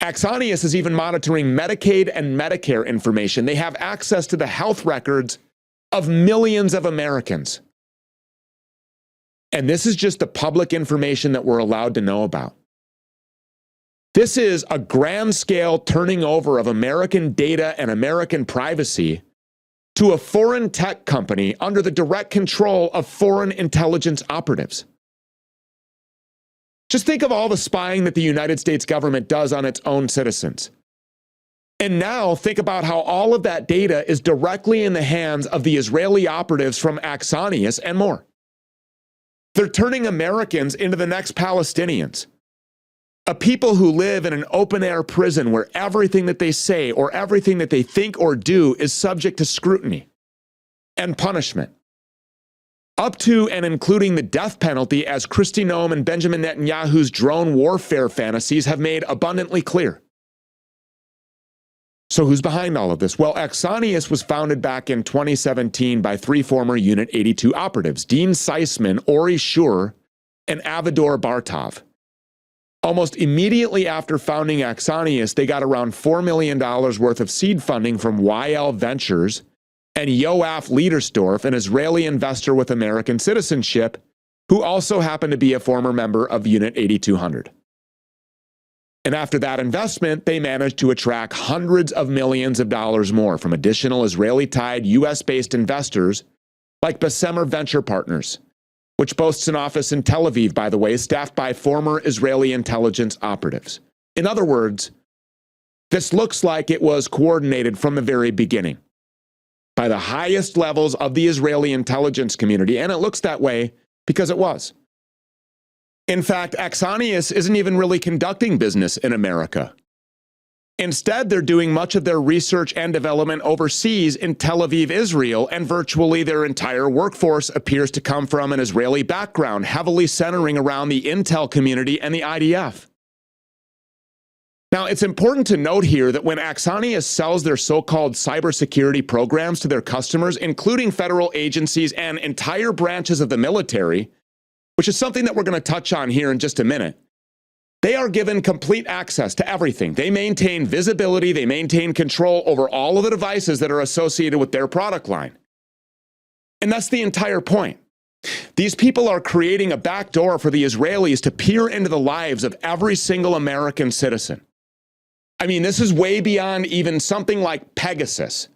Axonius is even monitoring Medicaid and Medicare information. They have access to the health records of millions of Americans. And this is just the public information that we're allowed to know about. This is a grand scale turning over of American data and American privacy to a foreign tech company under the direct control of foreign intelligence operatives. Just think of all the spying that the United States government does on its own citizens. And now think about how all of that data is directly in the hands of the Israeli operatives from Axonius and more. They're turning Americans into the next Palestinians, a people who live in an open-air prison where everything that they say or everything that they think or do is subject to scrutiny and punishment, up to and including the death penalty, as Kristi Noem and Benjamin Netanyahu's drone warfare fantasies have made abundantly clear. So who's behind all of this? Well, Axonius was founded back in 2017 by three former Unit 82 operatives, Dean Seisman, Ori Shur, and Avigdor Bartov. Almost immediately after founding Axonius, they got around $4 million worth of seed funding from YL Ventures and Yoav Lederstorf, an Israeli investor with American citizenship, who also happened to be a former member of Unit 8200. And after that investment, they managed to attract hundreds of millions of dollars more from additional Israeli-tied US-based investors like Bessemer Venture Partners, which boasts an office in Tel Aviv, by the way, staffed by former Israeli intelligence operatives. In other words, this looks like it was coordinated from the very beginning by the highest levels of the Israeli intelligence community, and it looks that way because it was. In fact, Axonius isn't even really conducting business in America. Instead, they're doing much of their research and development overseas in Tel Aviv, Israel, and virtually their entire workforce appears to come from an Israeli background, heavily centering around the intel community and the IDF. Now, it's important to note here that when Axonius sells their so-called cybersecurity programs to their customers, including federal agencies and entire branches of the military, which is something that we're going to touch on here in just a minute, they are given complete access to everything. They maintain visibility, they maintain control over all of the devices that are associated with their product line. And that's the entire point. These people are creating a backdoor for the Israelis to peer into the lives of every single American citizen. I mean, this is way beyond even something like Pegasus,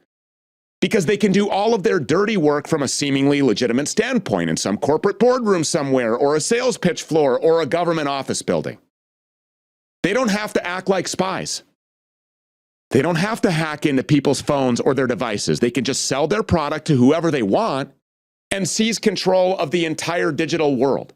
because they can do all of their dirty work from a seemingly legitimate standpoint in some corporate boardroom somewhere, or a sales pitch floor, or a government office building. They don't have to act like spies. They don't have to hack into people's phones or their devices. They can just sell their product to whoever they want and seize control of the entire digital world.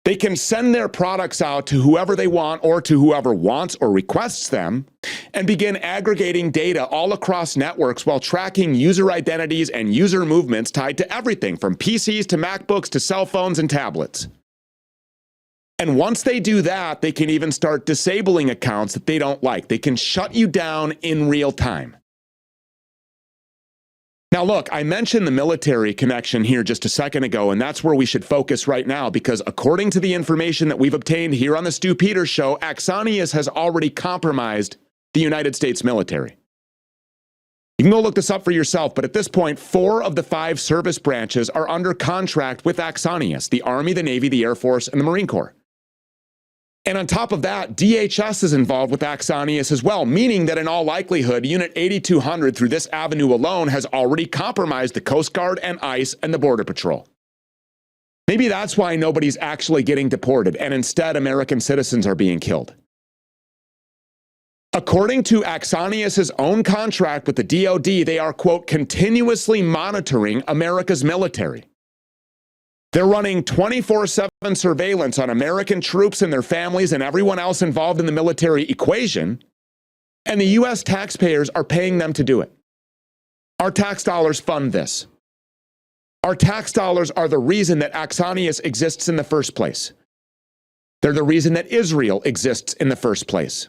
They can send their products out to whoever they want or to whoever wants or requests them and begin aggregating data all across networks while tracking user identities and user movements tied to everything from PCs to MacBooks to cell phones and tablets. And once they do that, they can even start disabling accounts that they don't like. They can shut you down in real time. Now look, I mentioned the military connection here just a second ago, and that's where we should focus right now, because according to the information that we've obtained here on the Stu Peters Show, Axonius has already compromised the United States military. You can go look this up for yourself, but at this point, 4 of the 5 service branches are under contract with Axonius: the Army, the Navy, the Air Force, and the Marine Corps. And on top of that, DHS is involved with Axonius as well, meaning that in all likelihood, Unit 8200 through this avenue alone has already compromised the Coast Guard and ICE and the Border Patrol. Maybe that's why nobody's actually getting deported, and instead American citizens are being killed. According to Axonius's own contract with the DoD, they are, quote, continuously monitoring America's military. They're running 24/7 surveillance on American troops and their families and everyone else involved in the military equation, and the US taxpayers are paying them to do it. Our tax dollars fund this. Our tax dollars are the reason that Axonius exists in the first place. They're the reason that Israel exists in the first place.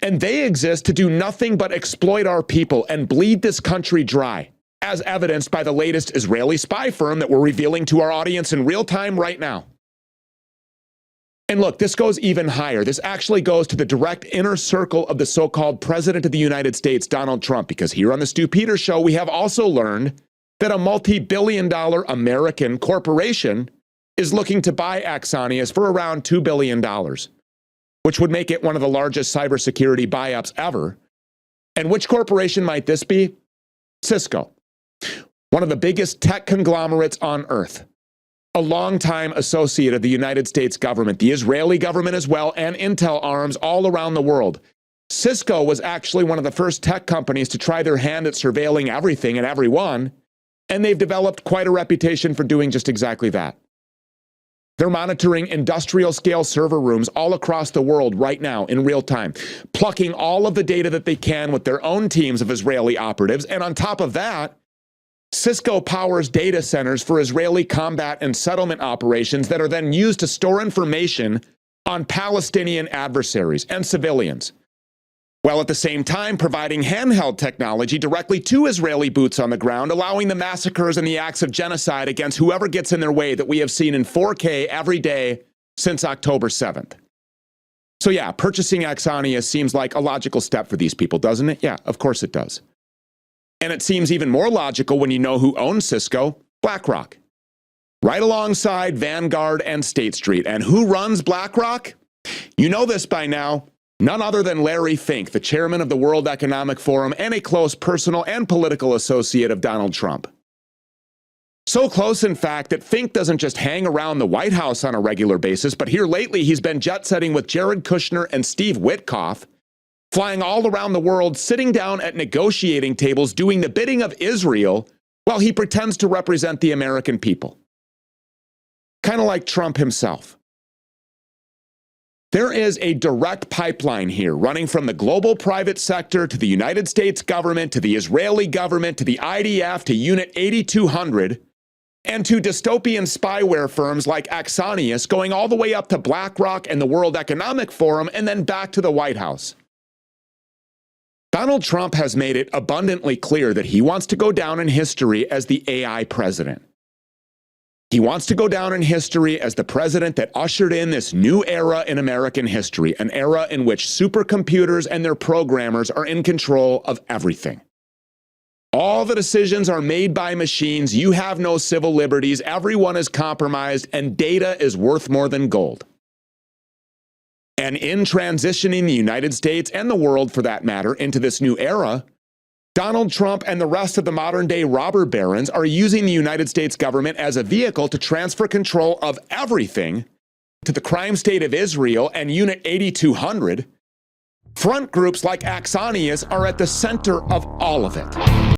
And they exist to do nothing but exploit our people and bleed this country dry, as evidenced by the latest Israeli spy firm that we're revealing to our audience in real time right now. And look, this goes even higher. This actually goes to the direct inner circle of the so-called President of the United States, Donald Trump, because here on the Stu Peters Show, we have also learned that a multi-billion-dollar American corporation is looking to buy Axonius for around $2 billion, which would make it one of the largest cybersecurity buy-ups ever. And which corporation might this be? Cisco, one of the biggest tech conglomerates on earth, a longtime associate of the United States government, the Israeli government as well, and intel arms all around the world. Cisco was actually one of the first tech companies to try their hand at surveilling everything and everyone, and they've developed quite a reputation for doing just exactly that. They're monitoring industrial-scale server rooms all across the world right now in real time, plucking all of the data that they can with their own teams of Israeli operatives, and on top of that, Cisco powers data centers for Israeli combat and settlement operations that are then used to store information on Palestinian adversaries and civilians, while at the same time providing handheld technology directly to Israeli boots on the ground, allowing the massacres and the acts of genocide against whoever gets in their way that we have seen in 4K every day since October 7th. So yeah, purchasing Axonius seems like a logical step for these people, doesn't it? Yeah, of course it does. And it seems even more logical when you know who owns Cisco: BlackRock. Right alongside Vanguard and State Street. And who runs BlackRock? You know this by now. None other than Larry Fink, the chairman of the World Economic Forum and a close personal and political associate of Donald Trump. So close, in fact, that Fink doesn't just hang around the White House on a regular basis, but here lately he's been jet-setting with Jared Kushner and Steve Witkoff, flying all around the world, sitting down at negotiating tables, doing the bidding of Israel while he pretends to represent the American people. Kind of like Trump himself. There is a direct pipeline here running from the global private sector to the United States government, to the Israeli government, to the IDF, to Unit 8200, and to dystopian spyware firms like Axonius, going all the way up to BlackRock and the World Economic Forum, and then back to the White House. Donald Trump has made it abundantly clear that he wants to go down in history as the AI president. He wants to go down in history as the president that ushered in this new era in American history, an era in which supercomputers and their programmers are in control of everything. All the decisions are made by machines, you have no civil liberties, everyone is compromised, and data is worth more than gold. And in transitioning the United States and the world, for that matter, into this new era, Donald Trump and the rest of the modern-day robber barons are using the United States government as a vehicle to transfer control of everything to the crime state of Israel and Unit 8200. Front groups like Axonius are at the center of all of it.